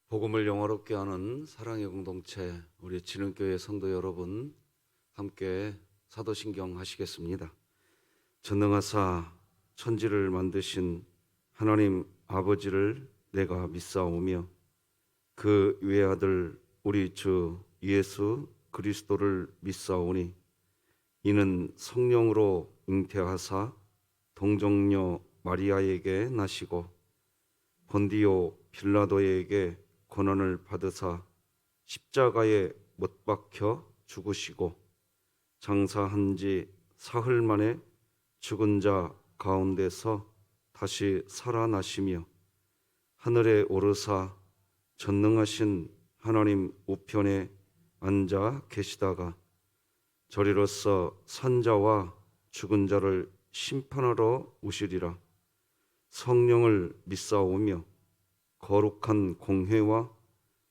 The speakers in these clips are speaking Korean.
복음을 영화롭게 하는 사랑의 공동체, 우리 진흥교회 성도 여러분, 함께 사도신경 하시겠습니다. 전능하사 천지를 만드신 하나님 아버지를 내가 믿사오며 그 외아들 우리 주 예수 그리스도를 믿사오니 이는 성령으로 잉태하사 동정녀 마리아에게 나시고 본디오 빌라도에게 고난을 받으사 십자가에 못 박혀 죽으시고 장사한 지 사흘 만에 죽은 자 가운데서 다시 살아나시며 하늘에 오르사 전능하신 하나님 우편에 앉아 계시다가 저리로서 산자와 죽은 자를 심판하러 오시리라. 성령을 믿사오며 거룩한 공회와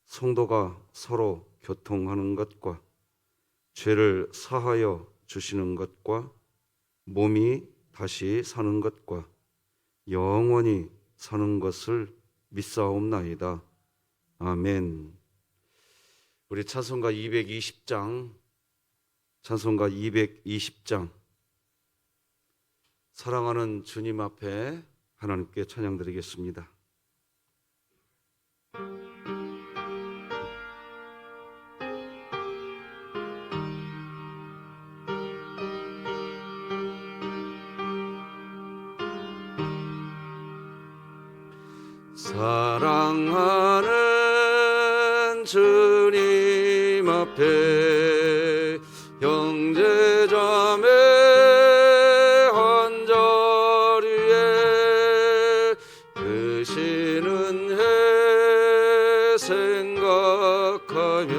성도가 서로 교통하는 것과 죄를 사하여 주시는 것과 몸이 다시 사는 것과 영원히 사는 것을 믿사옵나이다. 아멘. 우리 찬송가 220장 사랑하는 주님 앞에 하나님께 찬양드리겠습니다. 사랑하는 주님 앞에 형제자매 한자리에 드시는 해 생각하며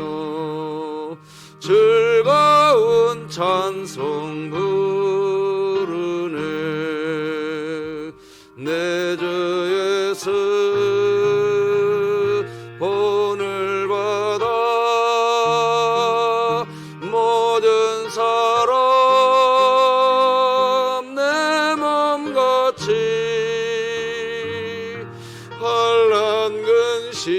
즐거운 찬송 부르네. 내 주 예수 본을 받아 모든 사람 내 몸같이 환난 근심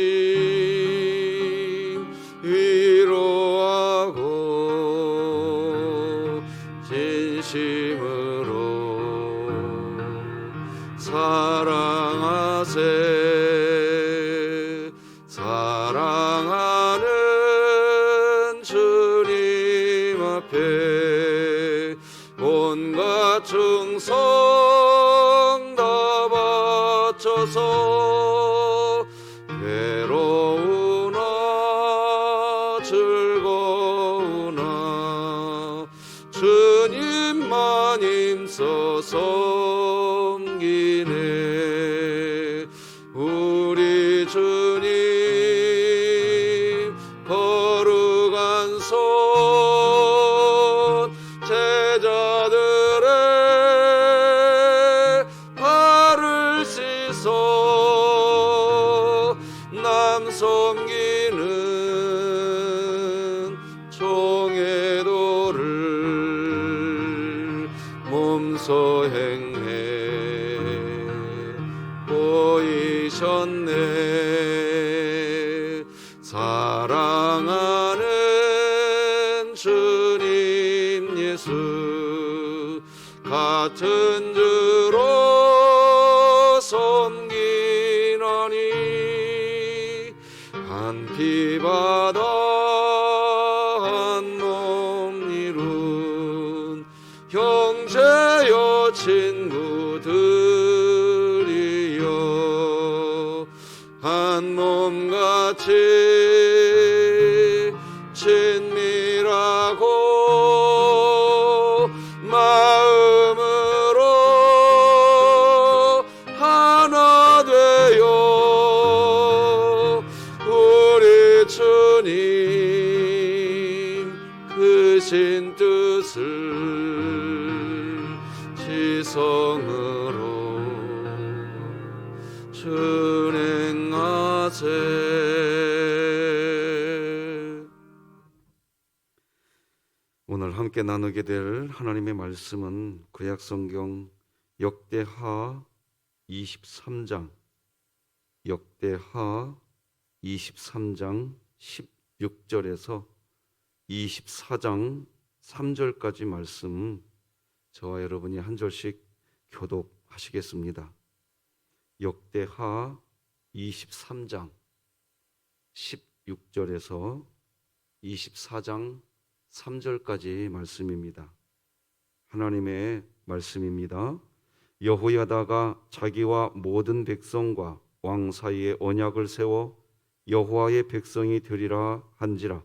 위로하고 진심으로 사랑하세. 사랑하는 주님 앞에 온갖 충성 다 바쳐서 괴로우나 즐거우나 주님만 힘써 섬기네. 우리 주님 거룩한 손 제자들의 발을 씻어 남 섬기는 종의 도를 몸소 행해 보이셨네. 사랑하는 주님 예수 같은 주로 섬기나니 한 피 받아 한 몸 이룬 형제여 친구들이여 한 몸같이 친밀하고 마음으로 하나 되어 우리 주님 크신 뜻을 지성으로 준행하세. 오늘 함께 나누게 될 하나님의 말씀은 구약성경 역대하 23장 23장 16절에서 24장 3절까지 말씀 저와 여러분이 한 절씩 교독하시겠습니다. 역대하 23장 16절에서 24장 3절까지 말씀입니다. 하나님의 말씀입니다. 여호야다가 자기와 모든 백성과 왕 사이에 언약을 세워 여호와의 백성이 되리라 한지라.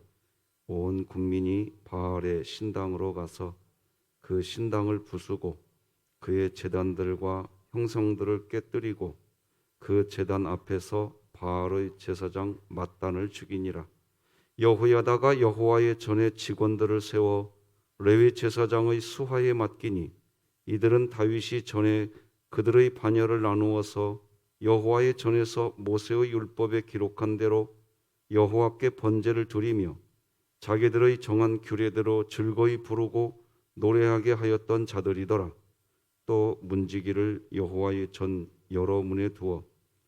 온 국민이 바알의 신당으로 가서 그 신당을 부수고 그의 제단들과 형상들을 깨뜨리고 그 제단 앞에서 바알의 제사장 mat단을 죽이니라. 여호야다가 여호와의 전에 직원들을 세워 레위 제사장의 수하에 맡기니 이들은 다윗이 전에 그들의 반열을 나누어서 여호와의 전에서 모세의 율법에 기록한 대로 여호와께 번제를 드리며 자기들의 정한 규례대로 즐거이 부르고 노래하게 하였던 자들이더라. 또 문지기를 여호와의 전 여러 문에 두어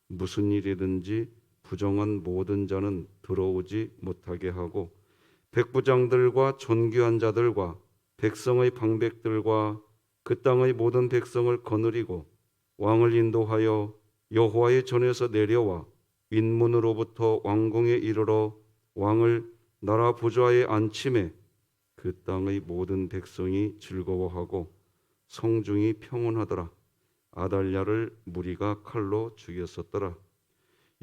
무슨 일이든지 부정한 모든 자는 들어오지 못하게 하고 백부장들과 존귀한 자들과 백성의 방백들과 그 땅의 모든 백성을 거느리고 왕을 인도하여 여호와의 전에서 내려와 윗문으로부터 왕궁에 이르러 왕을 나라 보좌에 앉히매 그 땅의 모든 백성이 즐거워하고 성중이 평온하더라. 아달랴를 무리가 칼로 죽였었더라.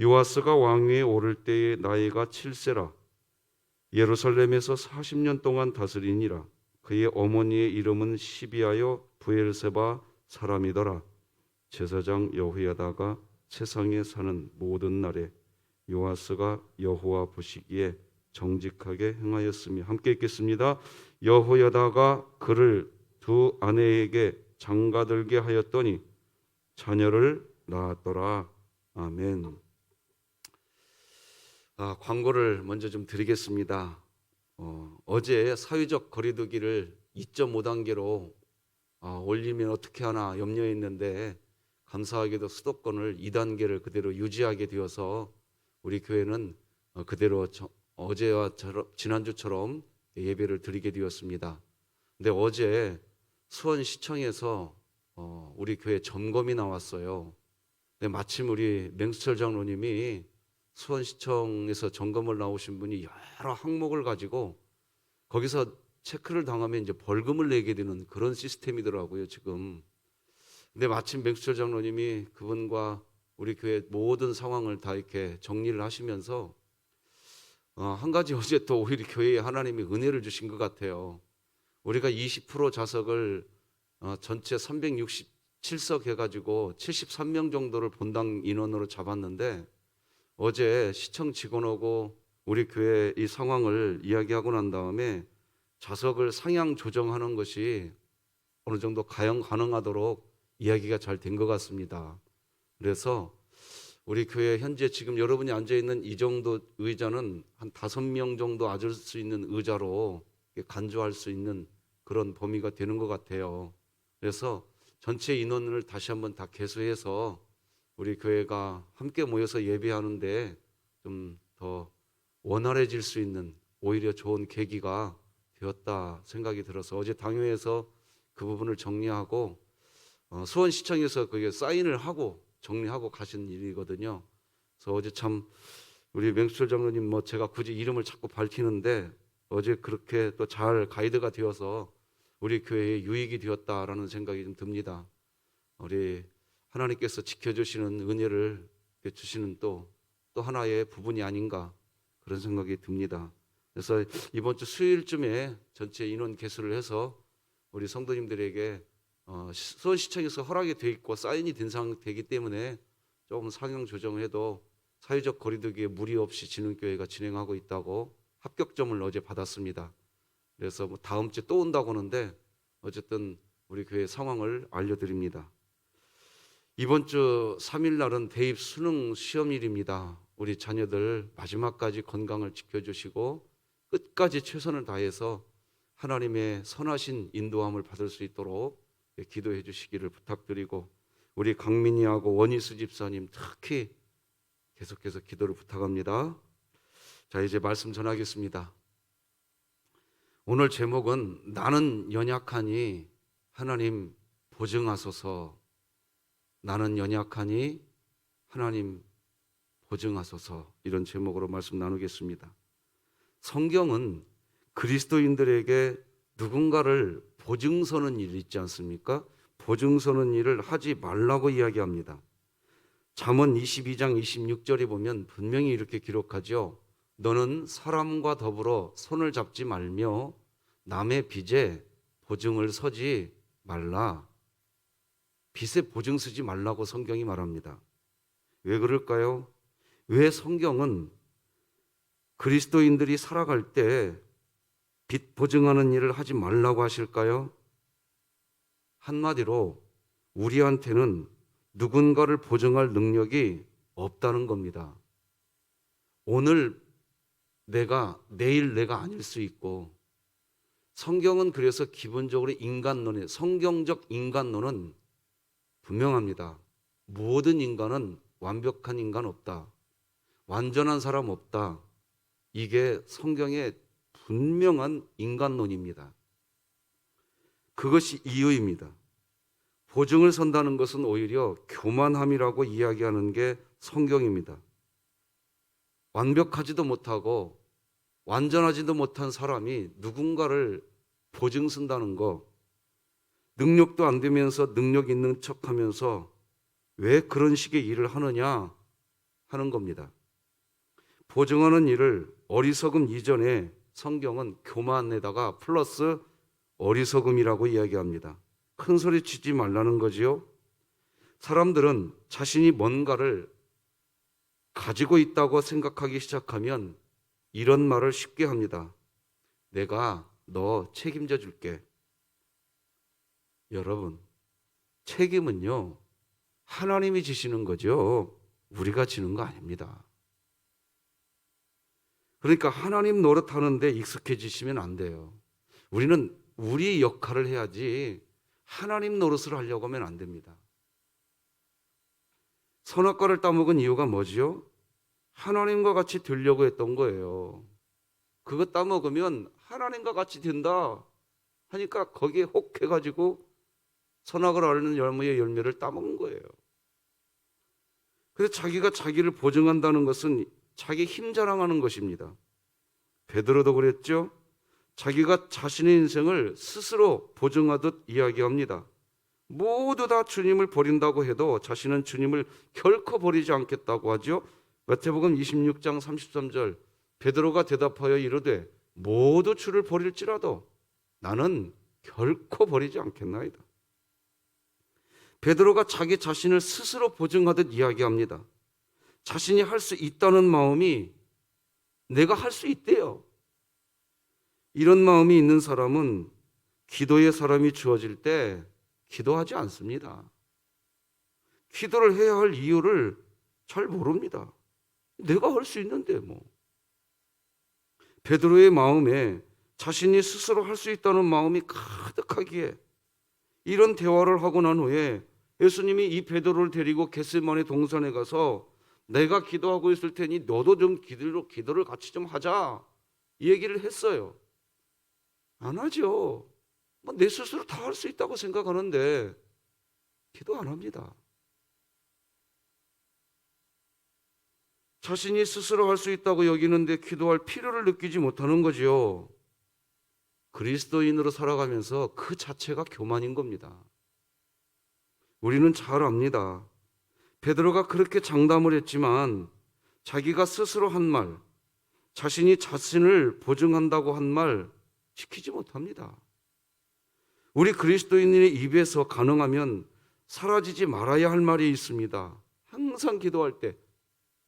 요아스가 왕위에 오를 때의 나이가 7세라. 예루살렘에서 40년 동안 다스리니라. 그의 어머니의 이름은 시비하여 부엘세바 사람이더라. 제사장 여호야다가 세상에 사는 모든 날에 요아스가 여호와 보시기에 정직하게 행하였으며. 함께 읽겠습니다. 여호야다가 그를 두 아내에게 장가들게 하였더니 자녀를 낳았더라. 아멘. 광고를 먼저 좀 드리겠습니다. 어제 사회적 거리두기를 2.5단계로 올리면 어떻게 하나 염려했는데 감사하게도 수도권을 2단계를 그대로 유지하게 되어서 우리 교회는 그대로 어제와 지난주처럼 예배를 드리게 되었습니다. 근데 어제 수원시청에서 우리 교회 점검이 나왔어요. 근데 마침 우리 맹수철 장로님이 수원시청에서 점검을 나오신 분이 여러 항목을 가지고 거기서 체크를 당하면 이제 벌금을 내게 되는 그런 시스템이더라고요, 지금. 근데 마침 맹수철 장로님이 그분과 우리 교회 모든 상황을 다 이렇게 정리를 하시면서 한 가지 어제 또 오히려 교회에 하나님이 은혜를 주신 것 같아요. 우리가 20% 좌석을 전체 367석 해가지고 73명 정도를 본당 인원으로 잡았는데 어제 시청 직원하고 우리 교회 이 상황을 이야기하고 난 다음에 좌석을 상향 조정하는 것이 어느 정도 가능하도록 이야기가 잘 된 것 같습니다. 그래서 우리 교회 현재 지금 여러분이 앉아있는 이 정도 의자는 한 5명 정도 앉을 수 있는 의자로 간주할 수 있는 그런 범위가 되는 것 같아요. 그래서 전체 인원을 다시 한번 다 개수해서 우리 교회가 함께 모여서 예배하는데 좀 더 원활해질 수 있는 오히려 좋은 계기가 되었다 생각이 들어서 어제 당회에서 그 부분을 정리하고 수원시청에서 그게 사인을 하고 정리하고 가신 일이거든요. 그래서 어제 참 우리 맹수철 장로님 제가 굳이 이름을 자꾸 밝히는데 어제 그렇게 또 잘 가이드가 되어서 우리 교회에 유익이 되었다라는 생각이 좀 듭니다. 우리 하나님께서 지켜주시는 은혜를 주시는 또 하나의 부분이 아닌가 그런 생각이 듭니다. 그래서 이번 주 수요일쯤에 전체 인원 개수를 해서 우리 성도님들에게 수원시청에서 허락이 돼 있고 사인이 된 상태이기 때문에 조금 상향 조정해도 사회적 거리두기에 무리 없이 진흥교회가 진행하고 있다고 합격점을 어제 받았습니다. 그래서 다음 주에 또 온다고 하는데 어쨌든 우리 교회 상황을 알려드립니다. 이번 주 3일 날은 대입 수능 시험일입니다. 우리 자녀들 마지막까지 건강을 지켜주시고 끝까지 최선을 다해서 하나님의 선하신 인도함을 받을 수 있도록 기도해 주시기를 부탁드리고 우리 강민이하고 원희수 집사님 특히 계속해서 기도를 부탁합니다. 자, 이제 말씀 전하겠습니다. 오늘 제목은 나는 연약하니 하나님 보증하소서. 나는 연약하니 하나님 보증하소서. 이런 제목으로 말씀 나누겠습니다. 성경은 그리스도인들에게 누군가를 보증서는 일 있지 않습니까? 보증서는 일을 하지 말라고 이야기합니다. 잠언 22장 26절에 보면 분명히 이렇게 기록하죠. 너는 사람과 더불어 손을 잡지 말며 남의 빚에 보증을 서지 말라. 빚에 보증 서지 말라고 성경이 말합니다. 왜 그럴까요? 왜 성경은 그리스도인들이 살아갈 때 빚 보증하는 일을 하지 말라고 하실까요? 한마디로 우리한테는 누군가를 보증할 능력이 없다는 겁니다. 오늘 내가, 내일 내가 아닐 수 있고, 성경은 그래서 기본적으로 인간론에, 성경적 인간론은 분명합니다. 모든 인간은 완벽한 인간 없다. 완전한 사람 없다. 이게 성경의 분명한 인간론입니다. 그것이 이유입니다. 보증을 선다는 것은 오히려 교만함이라고 이야기하는 게 성경입니다. 완벽하지도 못하고 완전하지도 못한 사람이 누군가를 보증 쓴다는 거, 능력도 안 되면서 능력 있는 척하면서 왜 그런 식의 일을 하느냐 하는 겁니다. 보증하는 일을 어리석음 이전에 성경은 교만에다가 플러스 어리석음이라고 이야기합니다. 큰 소리 치지 말라는 거지요. 사람들은 자신이 뭔가를 가지고 있다고 생각하기 시작하면 이런 말을 쉽게 합니다. 내가 너 책임져 줄게. 여러분, 책임은요, 하나님이 지시는 거죠. 우리가 지는 거 아닙니다. 그러니까 하나님 노릇하는데 익숙해지시면 안 돼요. 우리는 우리 역할을 해야지 하나님 노릇을 하려고 하면 안 됩니다. 선악과를 따먹은 이유가 뭐지요? 하나님과 같이 되려고 했던 거예요. 그거 따먹으면 하나님과 같이 된다 하니까 거기에 혹해가지고 선악을 앓는 열매의 열매를 따먹은 거예요. 그래서 자기가 자기를 보증한다는 것은 자기 힘 자랑하는 것입니다. 베드로도 그랬죠. 자기가 자신의 인생을 스스로 보증하듯 이야기합니다. 모두 다 주님을 버린다고 해도 자신은 주님을 결코 버리지 않겠다고 하죠. 마태복음 26장 33절 베드로가 대답하여 이르되 모두 주를 버릴지라도 나는 결코 버리지 않겠나이다. 베드로가 자기 자신을 스스로 보증하듯 이야기합니다. 자신이 할 수 있다는 마음이 내가 할 수 있대요. 이런 마음이 있는 사람은 기도의 사람이 주어질 때 기도하지 않습니다. 기도를 해야 할 이유를 잘 모릅니다. 내가 할 수 있는데 뭐. 베드로의 마음에 자신이 스스로 할 수 있다는 마음이 가득하기에 이런 대화를 하고 난 후에 예수님이 이 베드로를 데리고 겟세마네 동산에 가서 내가 기도하고 있을 테니 너도 좀 기도를 같이 좀 하자 이 얘기를 했어요. 안 하죠. 뭐 내 스스로 다 할 수 있다고 생각하는데 기도 안 합니다. 자신이 스스로 할 수 있다고 여기는데 기도할 필요를 느끼지 못하는 거죠. 그리스도인으로 살아가면서 그 자체가 교만인 겁니다. 우리는 잘 압니다. 베드로가 그렇게 장담을 했지만 자기가 스스로 한 말, 자신이 자신을 보증한다고 한 말 지키지 못합니다. 우리 그리스도인의 입에서 가능하면 사라지지 말아야 할 말이 있습니다. 항상 기도할 때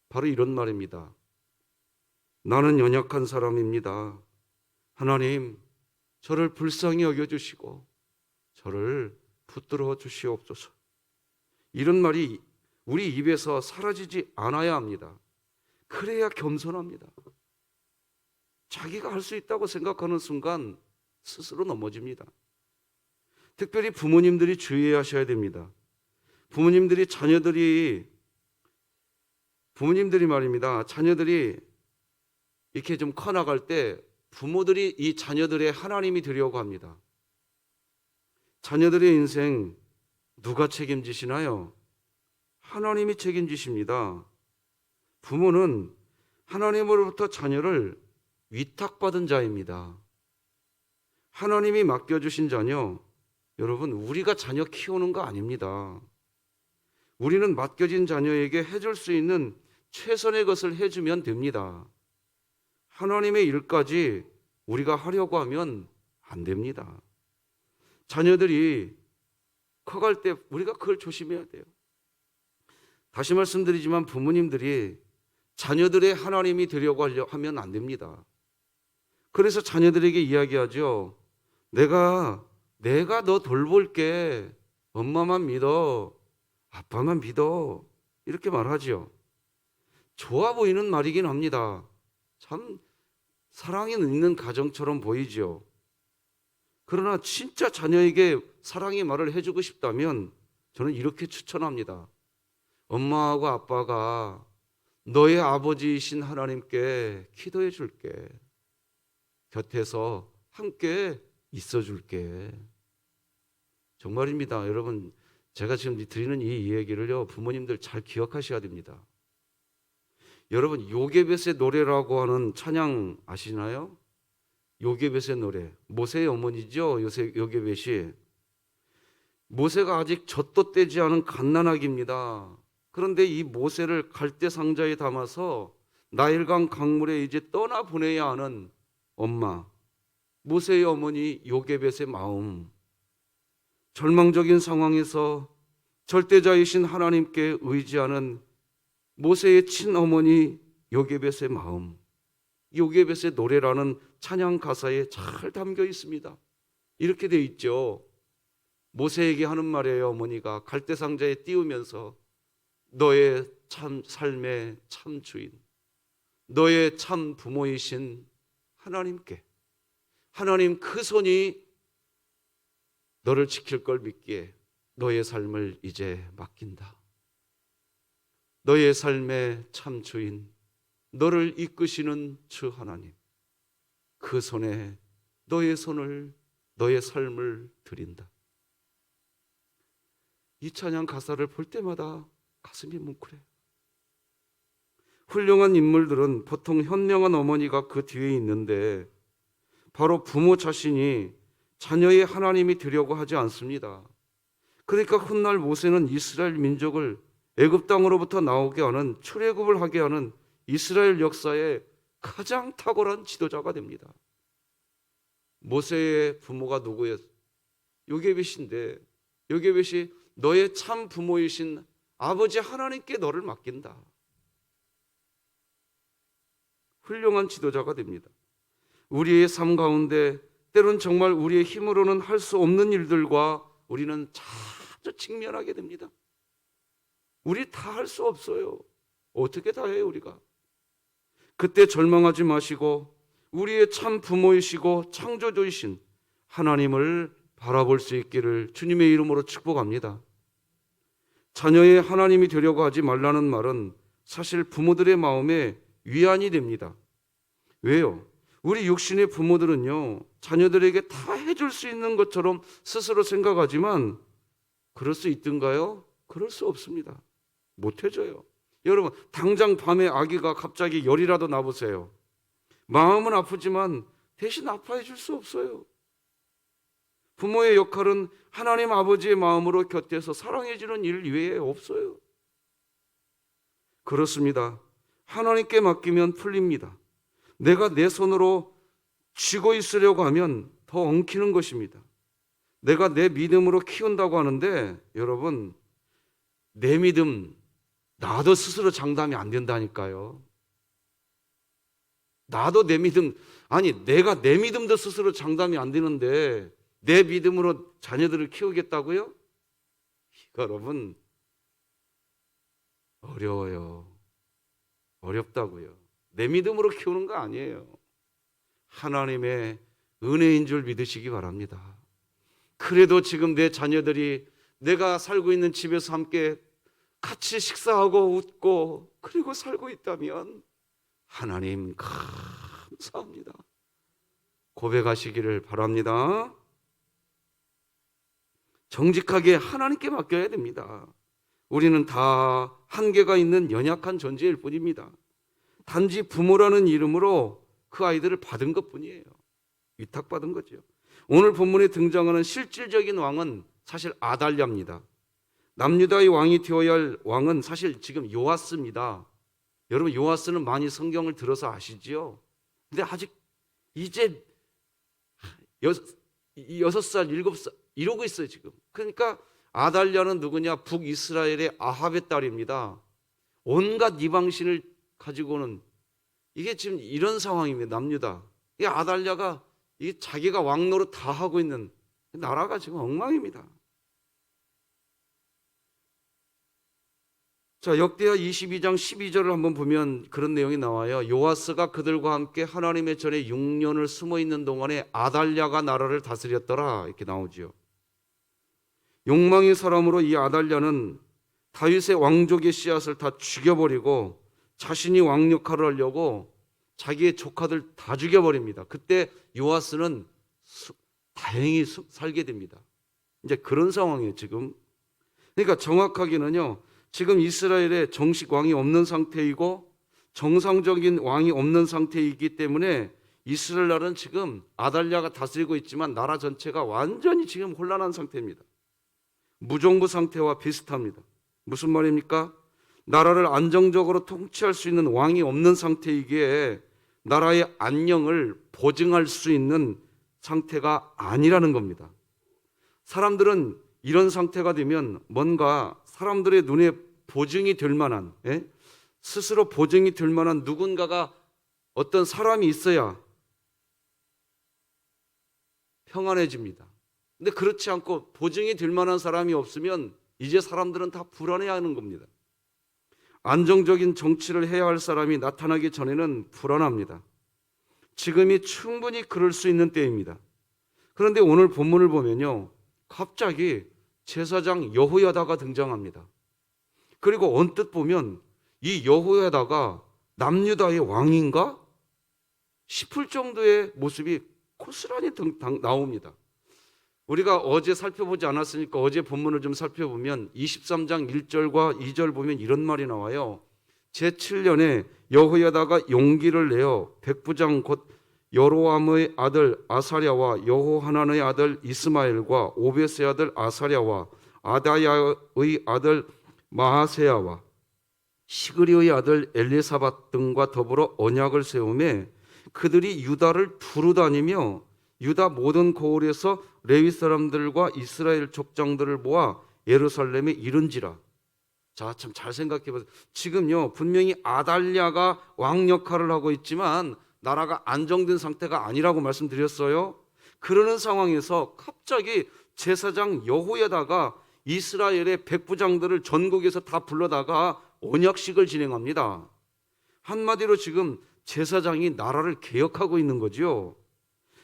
바로 이런 말입니다. 나는 연약한 사람입니다. 하나님, 저를 불쌍히 여겨주시고 저를 붙들어 주시옵소서. 이런 말이 우리 입에서 사라지지 않아야 합니다. 그래야 겸손합니다. 자기가 할 수 있다고 생각하는 순간 스스로 넘어집니다. 특별히 부모님들이 주의하셔야 됩니다. 부모님들이 자녀들이 부모님들이 말입니다. 자녀들이 이렇게 좀 커나갈 때 부모들이 이 자녀들의 하나님이 되려고 합니다. 자녀들의 인생 누가 책임지시나요? 하나님이 책임지십니다. 부모는 하나님으로부터 자녀를 위탁받은 자입니다. 하나님이 맡겨주신 자녀, 여러분, 우리가 자녀 키우는 거 아닙니다. 우리는 맡겨진 자녀에게 해줄 수 있는 최선의 것을 해주면 됩니다. 하나님의 일까지 우리가 하려고 하면 안 됩니다. 자녀들이 커갈 때 우리가 그걸 조심해야 돼요. 다시 말씀드리지만 부모님들이 자녀들의 하나님이 되려고 하면 안 됩니다. 그래서 자녀들에게 이야기하죠. 내가 너 돌볼게. 엄마만 믿어. 아빠만 믿어. 이렇게 말하죠. 좋아 보이는 말이긴 합니다. 참 사랑이 있는 가정처럼 보이죠. 그러나 진짜 자녀에게 사랑의 말을 해주고 싶다면 저는 이렇게 추천합니다. 엄마하고 아빠가 너의 아버지이신 하나님께 기도해 줄게. 곁에서 함께 있어 줄게. 정말입니다. 여러분, 제가 지금 드리는 이 이야기를요, 부모님들 잘 기억하셔야 됩니다. 여러분, 요게벳의 노래라고 하는 찬양 아시나요? 요게벳의 노래. 모세의 어머니죠, 요게벳이. 모세가 아직 젖도 떼지 않은 갓난아기입니다. 그런데 이 모세를 갈대 상자에 담아서 나일강 강물에 이제 떠나 보내야 하는 엄마, 모세의 어머니 요게벳의 마음, 절망적인 상황에서 절대자이신 하나님께 의지하는 모세의 친어머니 요게벳의 마음, 요게벳의 노래라는 찬양 가사에 잘 담겨 있습니다. 이렇게 돼 있죠. 모세에게 하는 말이에요. 어머니가 갈대 상자에 띄우면서 너의 참 삶의 참 주인, 너의 참 부모이신 하나님께, 하나님 그 손이 너를 지킬 걸 믿기에 너의 삶을 이제 맡긴다. 너의 삶의 참 주인, 너를 이끄시는 주 하나님, 그 손에 너의 손을, 너의 삶을 드린다. 이 찬양 가사를 볼 때마다 가슴이 뭉클해요. 훌륭한 인물들은 보통 현명한 어머니가 그 뒤에 있는데 바로 부모 자신이 자녀의 하나님이 되려고 하지 않습니다. 그러니까 훗날 모세는 이스라엘 민족을 애굽 땅으로부터 나오게 하는, 출애굽을 하게 하는 이스라엘 역사의 가장 탁월한 지도자가 됩니다. 모세의 부모가 누구예요? 요게벳인데, 요게벳이 너의 참 부모이신 아버지 하나님께 너를 맡긴다. 훌륭한 지도자가 됩니다. 우리의 삶 가운데 때론 정말 우리의 힘으로는 할 수 없는 일들과 우리는 자주 직면하게 됩니다. 우리 다 할 수 없어요. 어떻게 다 해요, 우리가? 그때 절망하지 마시고 우리의 참 부모이시고 창조주이신 하나님을 바라볼 수 있기를 주님의 이름으로 축복합니다. 자녀의 하나님이 되려고 하지 말라는 말은 사실 부모들의 마음에 위안이 됩니다. 왜요? 우리 육신의 부모들은요, 자녀들에게 다 해줄 수 있는 것처럼 스스로 생각하지만 그럴 수 있던가요? 그럴 수 없습니다. 못 해줘요. 여러분, 당장 밤에 아기가 갑자기 열이라도 나보세요. 마음은 아프지만 대신 아파해 줄 수 없어요. 부모의 역할은 하나님 아버지의 마음으로 곁에서 사랑해 주는 일 외에 없어요. 그렇습니다. 하나님께 맡기면 풀립니다. 내가 내 손으로 쥐고 있으려고 하면 더 엉키는 것입니다. 내가 내 믿음으로 키운다고 하는데 여러분, 내 믿음 나도 스스로 장담이 안 된다니까요. 나도 내 믿음, 아니 내가 내 믿음도 스스로 장담이 안 되는데 내 믿음으로 자녀들을 키우겠다고요? 여러분, 어려워요. 어렵다고요. 내 믿음으로 키우는 거 아니에요. 하나님의 은혜인 줄 믿으시기 바랍니다. 그래도 지금 내 자녀들이 내가 살고 있는 집에서 함께 같이 식사하고 웃고 그리고 살고 있다면 하나님 감사합니다. 고백하시기를 바랍니다. 정직하게 하나님께 맡겨야 됩니다. 우리는 다 한계가 있는 연약한 존재일 뿐입니다. 단지 부모라는 이름으로 그 아이들을 받은 것뿐이에요. 위탁받은 거죠. 오늘 본문에 등장하는 실질적인 왕은 사실 아달랴입니다. 남유다의 왕이 되어야 할 왕은 사실 지금 요아스입니다. 여러분 요아스는 많이 성경을 들어서 아시지요? 근데 아직 이제 6살, 7살 이러고 있어요 지금. 그러니까 아달랴는 누구냐? 북이스라엘의 아합의 딸입니다. 온갖 이방신을 가지고는 이게 지금 이런 상황입니다. 남유다. 이 아달랴가 이게 자기가 왕 노릇 다 하고 있는 나라가 지금 엉망입니다. 자, 역대하 22장 12절을 한번 보면 그런 내용이 나와요. 요아스가 그들과 함께 하나님의 전에 6년을 숨어 있는 동안에 아달랴가 나라를 다스렸더라 이렇게 나오지요. 욕망의 사람으로 이 아달랴는 다윗의 왕족의 씨앗을 다 죽여버리고 자신이 왕 역할을 하려고 자기의 조카들 다 죽여버립니다. 그때 요아스는 다행히 살게 됩니다. 이제 그런 상황이에요 지금. 그러니까 정확하게는요, 지금 이스라엘에 정식 왕이 없는 상태이고 정상적인 왕이 없는 상태이기 때문에 이스라엘 나라는 지금 아달랴가 다스리고 있지만 나라 전체가 완전히 지금 혼란한 상태입니다. 무정부 상태와 비슷합니다. 무슨 말입니까? 나라를 안정적으로 통치할 수 있는 왕이 없는 상태이기에 나라의 안녕을 보증할 수 있는 상태가 아니라는 겁니다. 사람들은 이런 상태가 되면 뭔가 사람들의 눈에 보증이 될 만한, 스스로 보증이 될 만한 누군가가 어떤 사람이 있어야 평안해집니다. 근데 그렇지 않고 보증이 될 만한 사람이 없으면 이제 사람들은 다 불안해하는 겁니다. 안정적인 정치를 해야 할 사람이 나타나기 전에는 불안합니다. 지금이 충분히 그럴 수 있는 때입니다. 그런데 오늘 본문을 보면요, 갑자기 제사장 여호야다가 등장합니다. 그리고 언뜻 보면 이 여호야다가 남유다의 왕인가 싶을 정도의 모습이 고스란히 나옵니다. 우리가 어제 살펴보지 않았으니까 어제 본문을 좀 살펴보면 23장 1절과 2절 보면 이런 말이 나와요. 제7년에 여호야다가 용기를 내어 백부장 곧 여로암의 아들 아사랴와 여호하난의 아들 이스마엘과 오벳의 아들 아사랴와 아다야의 아들 마하세야와 시그리의 아들 엘리사밧 등과 더불어 언약을 세우매 그들이 유다를 두루 다니며 유다 모든 고을에서 레위 사람들과 이스라엘 족장들을 모아 예루살렘에 이른지라. 자, 참 잘 생각해 보세요. 지금요, 분명히 아달랴가 왕 역할을 하고 있지만 나라가 안정된 상태가 아니라고 말씀드렸어요. 그러는 상황에서 갑자기 제사장 여호야다가 이스라엘의 백부장들을 전국에서 다 불러다가 언약식을 진행합니다. 한마디로 지금 제사장이 나라를 개혁하고 있는 거죠.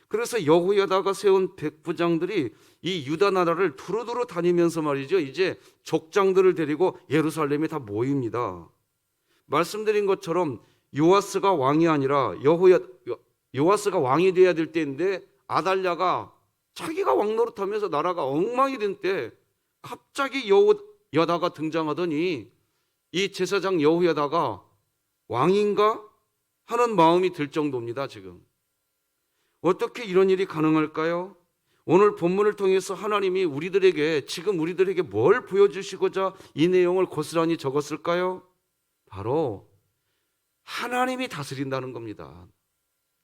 그래서 여호야다가 세운 백부장들이 이 유다 나라를 두루두루 다니면서 말이죠, 이제 족장들을 데리고 예루살렘에 다 모입니다. 말씀드린 것처럼 요아스가 왕이 아니라 요아스가 왕이 돼야 될 때인데 아달랴가 자기가 왕 노릇하면서 나라가 엉망이 된 때 갑자기 여호야다가 등장하더니 이 제사장 여호야다가 왕인가 하는 마음이 들 정도입니다. 지금 어떻게 이런 일이 가능할까요? 오늘 본문을 통해서 하나님이 지금 우리들에게 뭘 보여주시고자 이 내용을 고스란히 적었을까요? 바로 하나님이 다스린다는 겁니다.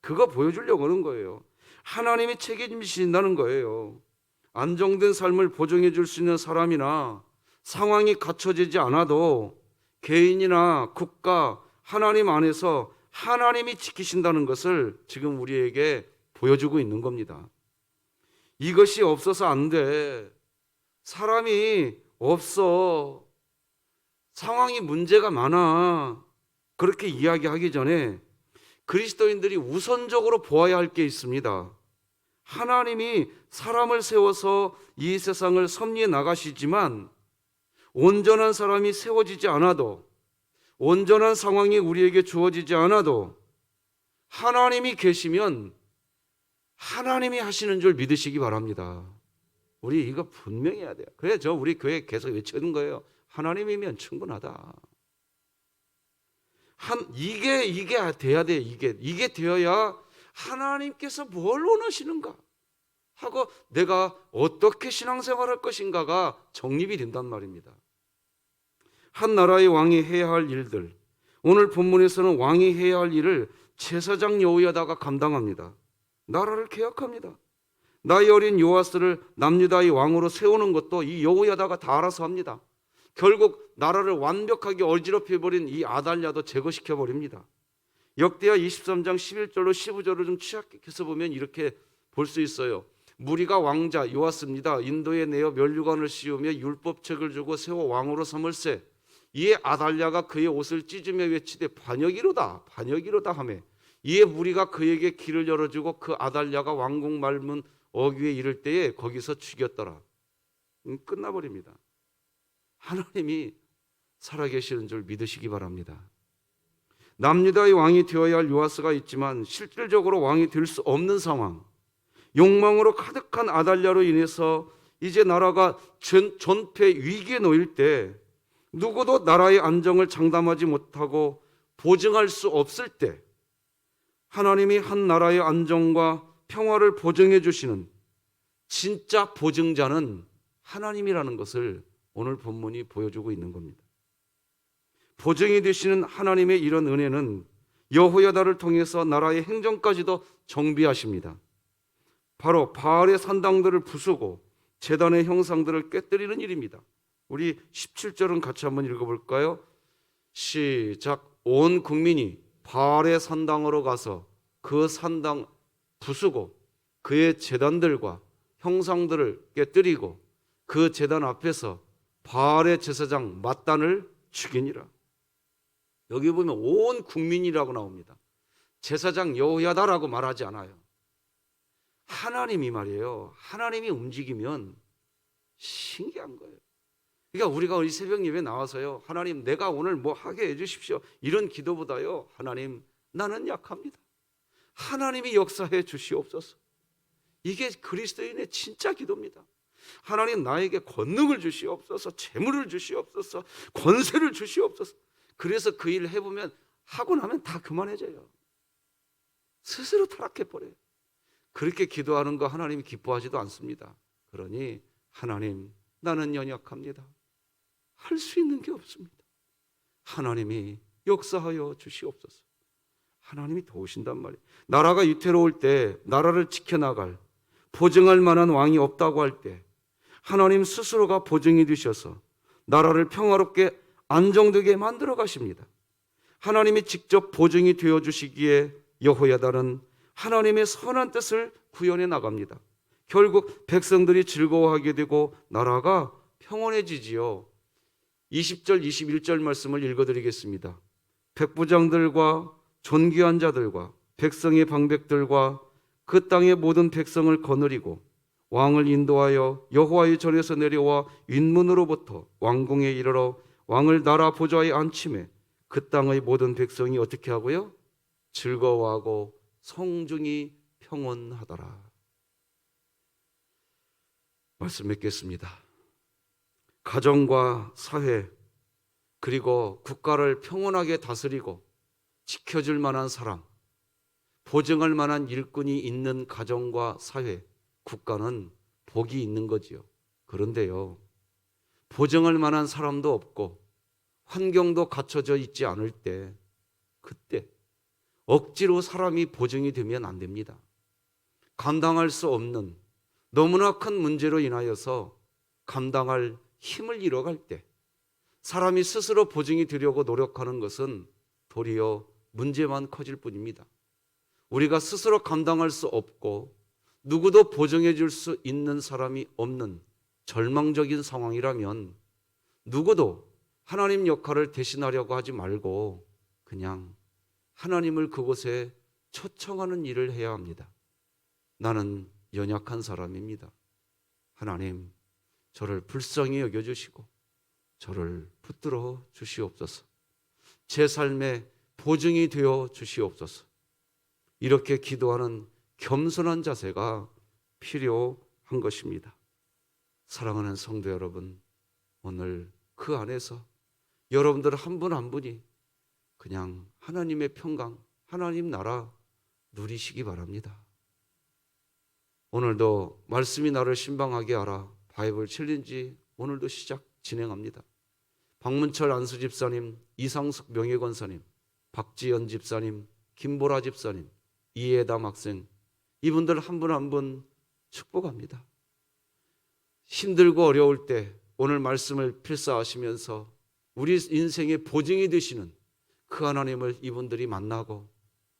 그거 보여주려고 하는 거예요. 하나님이 책임지신다는 거예요. 안정된 삶을 보증해 줄 수 있는 사람이나 상황이 갖춰지지 않아도 개인이나 국가, 하나님 안에서 하나님이 지키신다는 것을 지금 우리에게 보여주고 있는 겁니다. 이것이 없어서 안 돼. 사람이 없어. 상황이 문제가 많아. 그렇게 이야기하기 전에 그리스도인들이 우선적으로 보아야 할 게 있습니다. 하나님이 사람을 세워서 이 세상을 섭리해 나가시지만 온전한 사람이 세워지지 않아도, 온전한 상황이 우리에게 주어지지 않아도 하나님이 계시면 하나님이 하시는 줄 믿으시기 바랍니다. 우리 이거 분명히 해야 돼요. 그래서 우리 교회 계속 외치는 거예요. 하나님이면 충분하다. 이게 돼야 돼. 이게 되어야 하나님께서 뭘 원하시는가 하고 내가 어떻게 신앙생활할 것인가가 정립이 된단 말입니다. 한 나라의 왕이 해야 할 일들, 오늘 본문에서는 왕이 해야 할 일을 제사장 여호야다가 감당합니다. 나라를 개혁합니다. 나이 어린 요아스를 남유다의 왕으로 세우는 것도 이 여호야다가 다 알아서 합니다. 결국 나라를 완벽하게 어지럽혀버린 이 아달랴도 제거시켜버립니다. 역대하 23장 11절로 15절을 좀 취약해서 보면 이렇게 볼 수 있어요. 무리가 왕자 요아스입니다. 인도에 내어 면류관을 씌우며 율법책을 주고 세워 왕으로 삼을세. 이에 아달랴가 그의 옷을 찢으며 외치되 반역이로다 반역이로다 하매 이에 무리가 그에게 길을 열어주고 그 아달랴가 왕궁 말문 어귀에 이를 때에 거기서 죽였더라. 끝나버립니다. 하나님이 살아계시는 줄 믿으시기 바랍니다. 남유다의 왕이 되어야 할 요아스가 있지만 실질적으로 왕이 될 수 없는 상황, 욕망으로 가득한 아달랴로 인해서 이제 나라가 전폐 위기에 놓일 때, 누구도 나라의 안정을 장담하지 못하고 보증할 수 없을 때 하나님이 한 나라의 안정과 평화를 보증해 주시는 진짜 보증자는 하나님이라는 것을 오늘 본문이 보여주고 있는 겁니다. 보증이 되시는 하나님의 이런 은혜는 여호야다를 통해서 나라의 행정까지도 정비하십니다. 바로 바알의 산당들을 부수고 제단의 형상들을 깨뜨리는 일입니다. 우리 17절은 같이 한번 읽어볼까요? 시작. 온 국민이 바알의 산당으로 가서 그 산당 부수고 그의 제단들과 형상들을 깨뜨리고 그 제단 앞에서 바알의 제사장 맏단을 죽이니라. 여기 보면 온 국민이라고 나옵니다. 제사장 여호야다라고 말하지 않아요. 하나님이 말이에요. 하나님이 움직이면 신기한 거예요. 그러니까 우리가 이 새벽 예배 나와서요, 하나님 내가 오늘 뭐 하게 해주십시오 이런 기도보다요, 하나님 나는 약합니다. 하나님이 역사해 주시옵소서. 이게 그리스도인의 진짜 기도입니다. 하나님 나에게 권능을 주시옵소서, 재물을 주시옵소서, 권세를 주시옵소서. 그래서 그 일을 해보면 하고 나면 다 그만해져요. 스스로 타락해버려요. 그렇게 기도하는 거 하나님이 기뻐하지도 않습니다. 그러니 하나님 나는 연약합니다. 할 수 있는 게 없습니다. 하나님이 역사하여 주시옵소서. 하나님이 도우신단 말이에요. 나라가 위태로울 때 나라를 지켜나갈 보증할 만한 왕이 없다고 할 때 하나님 스스로가 보증이 되셔서 나라를 평화롭게 안정되게 만들어 가십니다. 하나님이 직접 보증이 되어 주시기에 여호야다는 하나님의 선한 뜻을 구현해 나갑니다. 결국 백성들이 즐거워하게 되고 나라가 평온해지지요. 20절 21절 말씀을 읽어드리겠습니다. 백부장들과 존귀한 자들과 백성의 방백들과 그 땅의 모든 백성을 거느리고 왕을 인도하여 여호와의 전에서 내려와 윗문으로부터 왕궁에 이르러 왕을 나라 보좌에 앉히매 그 땅의 모든 백성이 어떻게 하고요? 즐거워하고 성중이 평온하더라. 말씀 맺겠습니다. 가정과 사회 그리고 국가를 평온하게 다스리고 지켜줄 만한 사람, 보증할 만한 일꾼이 있는 가정과 사회, 국가는 복이 있는 거지요. 그런데요, 보증할 만한 사람도 없고 환경도 갖춰져 있지 않을 때, 그때 억지로 사람이 보증이 되면 안 됩니다. 감당할 수 없는 너무나 큰 문제로 인하여서 감당할 힘을 잃어갈 때 사람이 스스로 보증이 되려고 노력하는 것은 도리어 문제만 커질 뿐입니다. 우리가 스스로 감당할 수 없고 누구도 보증해 줄 수 있는 사람이 없는 절망적인 상황이라면 누구도 하나님 역할을 대신하려고 하지 말고 그냥 하나님을 그곳에 초청하는 일을 해야 합니다. 나는 연약한 사람입니다. 하나님, 저를 불쌍히 여겨주시고 저를 붙들어 주시옵소서. 제 삶의 보증이 되어 주시옵소서. 이렇게 기도하는 겸손한 자세가 필요한 것입니다. 사랑하는 성도 여러분, 오늘 그 안에서 여러분들 한 분 한 분이 그냥 하나님의 평강, 하나님 나라 누리시기 바랍니다. 오늘도 말씀이 나를 신방하게 하라 바이블 챌린지 오늘도 진행합니다. 박문철 안수 집사님, 이상숙 명예권사님, 박지연 집사님, 김보라 집사님, 이해담 학생, 이분들 한 분 한 분 축복합니다. 힘들고 어려울 때 오늘 말씀을 필사하시면서 우리 인생의 보증이 되시는 그 하나님을 이분들이 만나고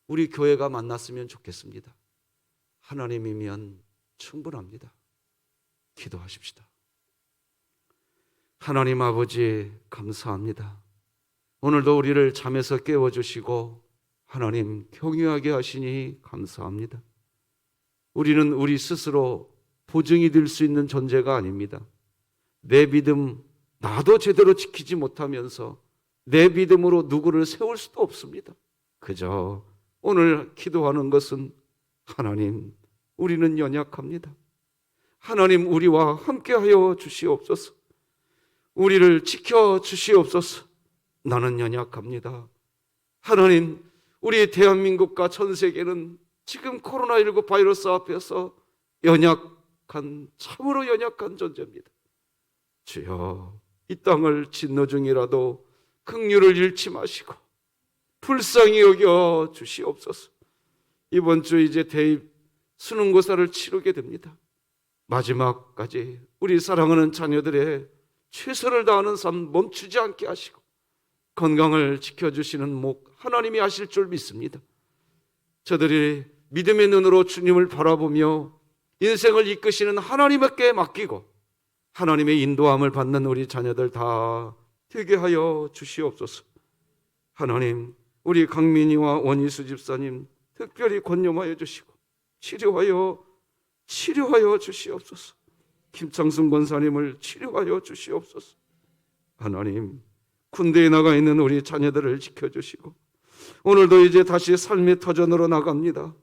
우리 교회가 만났으면 좋겠습니다. 하나님이면 충분합니다. 기도하십시다. 하나님 아버지 감사합니다. 오늘도 우리를 잠에서 깨워주시고 하나님 경유하게 하시니 감사합니다. 우리는 우리 스스로 보증이 될 수 있는 존재가 아닙니다. 내 믿음 나도 제대로 지키지 못하면서 내 믿음으로 누구를 세울 수도 없습니다. 그저 오늘 기도하는 것은 하나님, 우리는 연약합니다. 하나님, 우리와 함께하여 주시옵소서. 우리를 지켜 주시옵소서. 나는 연약합니다. 하나님, 우리 대한민국과 전 세계는 지금 코로나19 바이러스 앞에서 참으로 연약한 존재입니다. 주여, 이 땅을 진노 중이라도 긍휼을 잃지 마시고 불쌍히 여겨 주시옵소서. 이번 주 이제 대입 수능고사를 치르게 됩니다. 마지막까지 우리 사랑하는 자녀들의 최선을 다하는 삶 멈추지 않게 하시고 건강을 지켜주시는 목 하나님이 하실 줄 믿습니다. 저들이 믿음의 눈으로 주님을 바라보며 인생을 이끄시는 하나님께 맡기고 하나님의 인도함을 받는 우리 자녀들 다 되게 하여 주시옵소서. 하나님, 우리 강민희와 원희수 집사님 특별히 권념하여 주시고 치료하여 주시옵소서. 김창순 권사님을 치료하여 주시옵소서. 하나님, 군대에 나가 있는 우리 자녀들을 지켜주시고 오늘도 이제 다시 삶의 터전으로 나갑니다.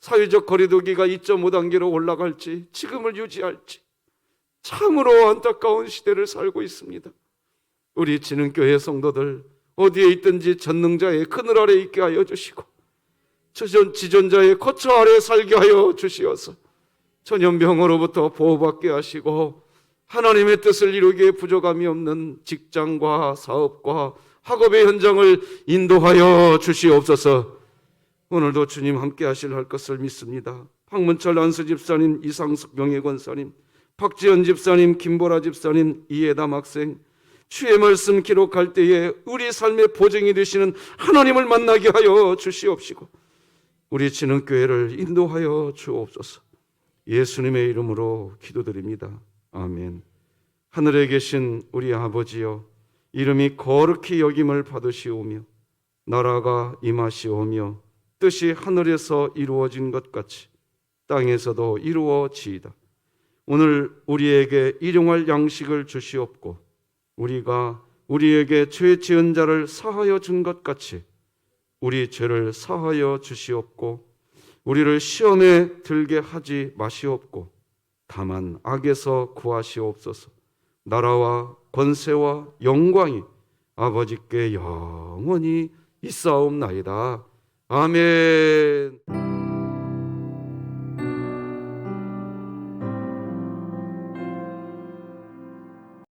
사회적 거리두기가 2.5단계로 올라갈지 지금을 유지할지 참으로 안타까운 시대를 살고 있습니다. 우리 진흥교회 성도들 어디에 있든지 전능자의 그늘 아래 있게 하여 주시고 지존자의 거처 아래 살게 하여 주시어서 전염병으로부터 보호받게 하시고 하나님의 뜻을 이루기에 부족함이 없는 직장과 사업과 학업의 현장을 인도하여 주시옵소서. 오늘도 주님 함께 하실 것을 믿습니다. 박문철 안수 집사님, 이상숙 명예권사님, 박지연 집사님, 김보라 집사님, 이해담 학생, 주의 말씀 기록할 때에 우리 삶의 보증이 되시는 하나님을 만나게 하여 주시옵시고 우리 진흥교회를 인도하여 주옵소서. 예수님의 이름으로 기도드립니다. 아멘. 하늘에 계신 우리 아버지여, 이름이 거룩히 여김을 받으시오며 나라가 임하시오며 뜻이 하늘에서 이루어진 것 같이 땅에서도 이루어지이다. 오늘 우리에게 일용할 양식을 주시옵고 우리가 우리에게 죄 지은 자를 사하여 준 것 같이 우리 죄를 사하여 주시옵고 우리를 시험에 들게 하지 마시옵고 다만 악에서 구하시옵소서. 나라와 권세와 영광이 아버지께 영원히 있사옵나이다. 아멘.